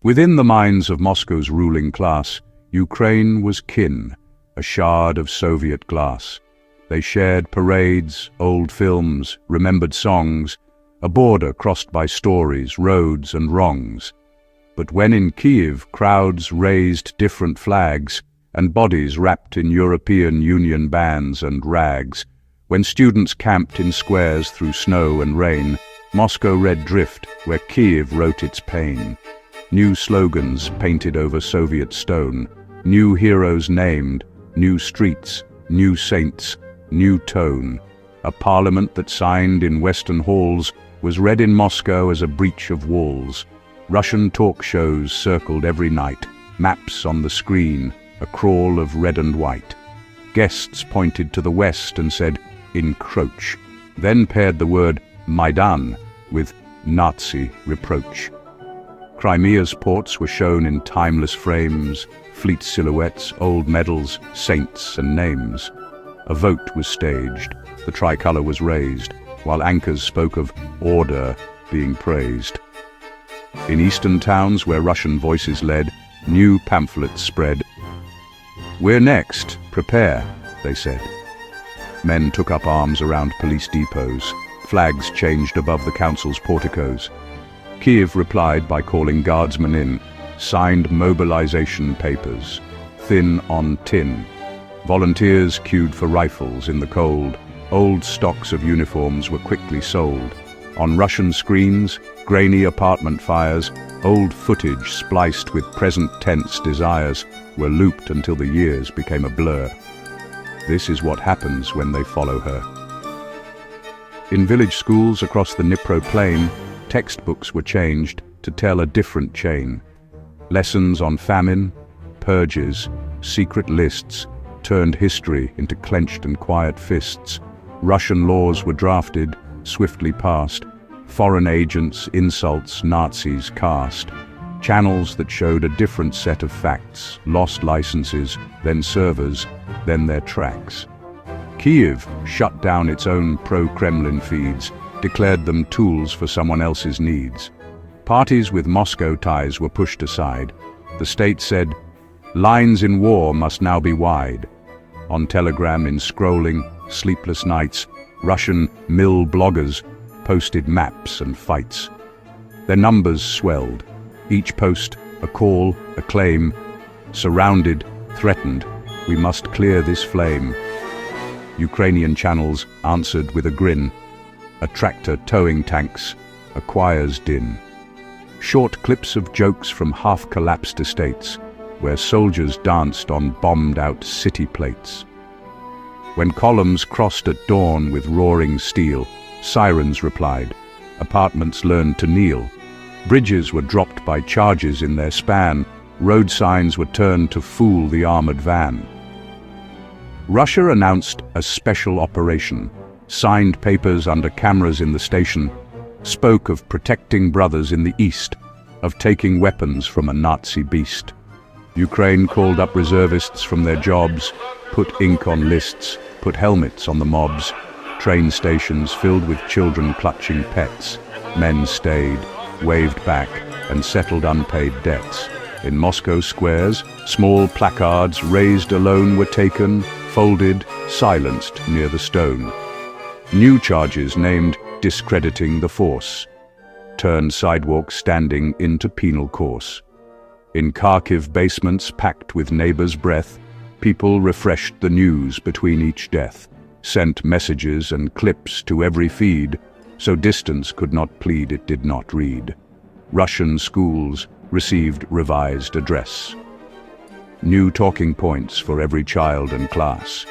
Within the minds of Moscow's ruling class, Ukraine was kin, a shard of Soviet glass. They shared parades, old films, remembered songs, a border crossed by stories, roads and wrongs. But when in Kiev crowds raised different flags and bodies wrapped in European Union bands and rags, when students camped in squares through snow and rain, Moscow read drift where Kiev wrote its pain. New slogans painted over Soviet stone, new heroes named, new streets, new saints, new tone. A parliament that signed in Western halls was read in Moscow as a breach of walls. Russian talk shows circled every night, maps on the screen, a crawl of red and white. Guests pointed to the west and said, "Encroach," then paired the word Maidan with Nazi reproach. Crimea's ports were shown in timeless frames, fleet silhouettes, old medals, saints and names. A vote was staged, the tricolour was raised, while anchors spoke of order being praised. In eastern towns where Russian voices led, new pamphlets spread. "We're next, prepare," they said. Men took up arms around police depots, flags changed above the council's porticos. Kiev replied by calling guardsmen in, signed mobilization papers, thin on tin. Volunteers queued for rifles in the cold. Old stocks of uniforms were quickly sold. On Russian screens, grainy apartment fires, old footage spliced with present tense desires, were looped until the years became a blur. This is what happens when they follow her. In village schools across the Dnipro plain, textbooks were changed to tell a different chain. Lessons on famine, purges, secret lists turned history into clenched and quiet fists. Russian laws were drafted, swiftly passed. Foreign agents, insults, Nazis cast. Channels that showed a different set of facts, lost licenses, then servers, then their tracks. Kiev shut down its own pro-Kremlin feeds, declared them tools for someone else's needs. Parties with Moscow ties were pushed aside. The state said, "Lines in war must now be wide." On Telegram, in scrolling, sleepless nights, Russian mill bloggers posted maps and fights. Their numbers swelled. Each post, a call, a claim. Surrounded, threatened, we must clear this flame. Ukrainian channels answered with a grin. A tractor towing tanks, a choir's din. Short clips of jokes from half-collapsed estates, where soldiers danced on bombed-out city plates. When columns crossed at dawn with roaring steel, sirens replied, apartments learned to kneel. Bridges were dropped by charges in their span, road signs were turned to fool the armored van. Russia announced a special operation, signed papers under cameras in the station, spoke of protecting brothers in the east, of taking weapons from a Nazi beast. Ukraine called up reservists from their jobs, put ink on lists, put helmets on the mobs. Train stations filled with children clutching pets. Men stayed, waved back, and settled unpaid debts. In Moscow squares, small placards raised alone were taken, folded, silenced near the stone. New charges named discrediting the force turned sidewalks standing into penal course. In Kharkiv basements packed with neighbors' breath, people refreshed the news between each death, sent messages and clips to every feed, so distance could not plead it did not read. Russian schools received revised address. New talking points for every child and class.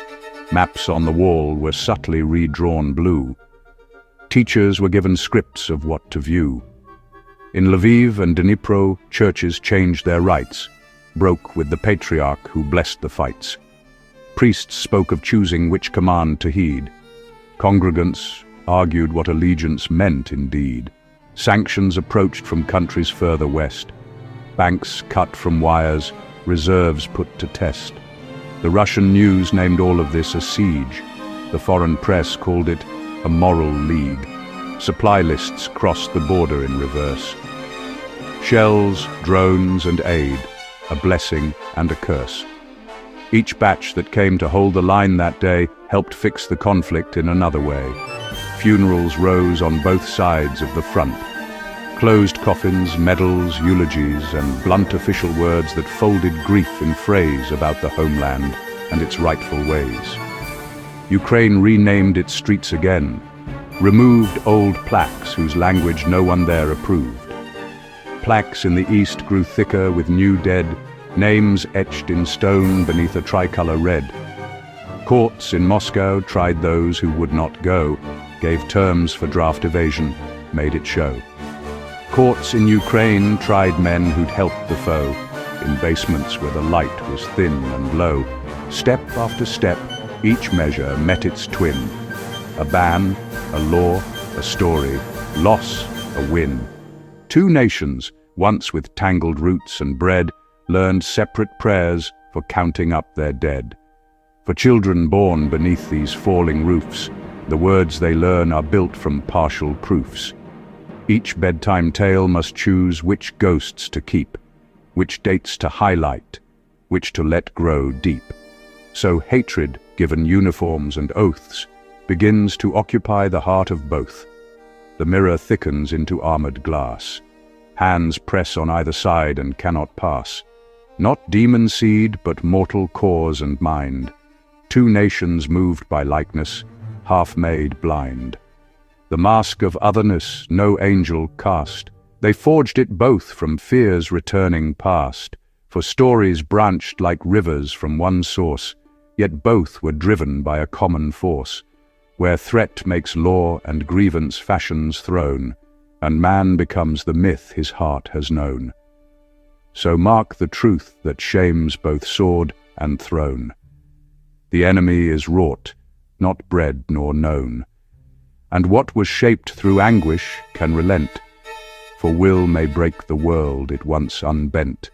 Maps on the wall were subtly redrawn blue. Teachers were given scripts of what to view. In Lviv and Dnipro, churches changed their rites, broke with the patriarch who blessed the fights. Priests spoke of choosing which command to heed. Congregants argued what allegiance meant indeed. Sanctions approached from countries further west. Banks cut from wires, reserves put to test. The Russian news named all of this a siege. The foreign press called it a moral league. Supply lists crossed the border in reverse. Shells, drones and aid, a blessing and a curse. Each batch that came to hold the line that day helped fix the conflict in another way. Funerals rose on both sides of the front. Closed coffins, medals, eulogies, and blunt official words that folded grief in phrase about the homeland and its rightful ways. Ukraine renamed its streets again, removed old plaques whose language no one there approved. Plaques in the east grew thicker with new dead, names etched in stone beneath a tricolor red. Courts in Moscow tried those who would not go, gave terms for draft evasion, made it show. Courts in Ukraine tried men who'd helped the foe, in basements where the light was thin and low. Step after step, each measure met its twin. A ban, a law, a story, loss, a win. Two nations, once with tangled roots and bread, learned separate prayers for counting up their dead. For children born beneath these falling roofs, the words they learn are built from partial proofs. Each bedtime tale must choose which ghosts to keep, which dates to highlight, which to let grow deep. So hatred, given uniforms and oaths, begins to occupy the heart of both. The mirror thickens into armored glass. Hands press on either side and cannot pass. Not demon seed, but mortal cause and mind. Two nations moved by likeness, half made blind. The mask of otherness no angel cast. They forged it both from fears returning past. For stories branched like rivers from one source, yet both were driven by a common force. Where threat makes law and grievance fashions throne, and man becomes the myth his heart has known. So mark the truth that shames both sword and throne. The enemy is wrought, not bred nor known. And what was shaped through anguish can relent, for will may break the world it once unbent.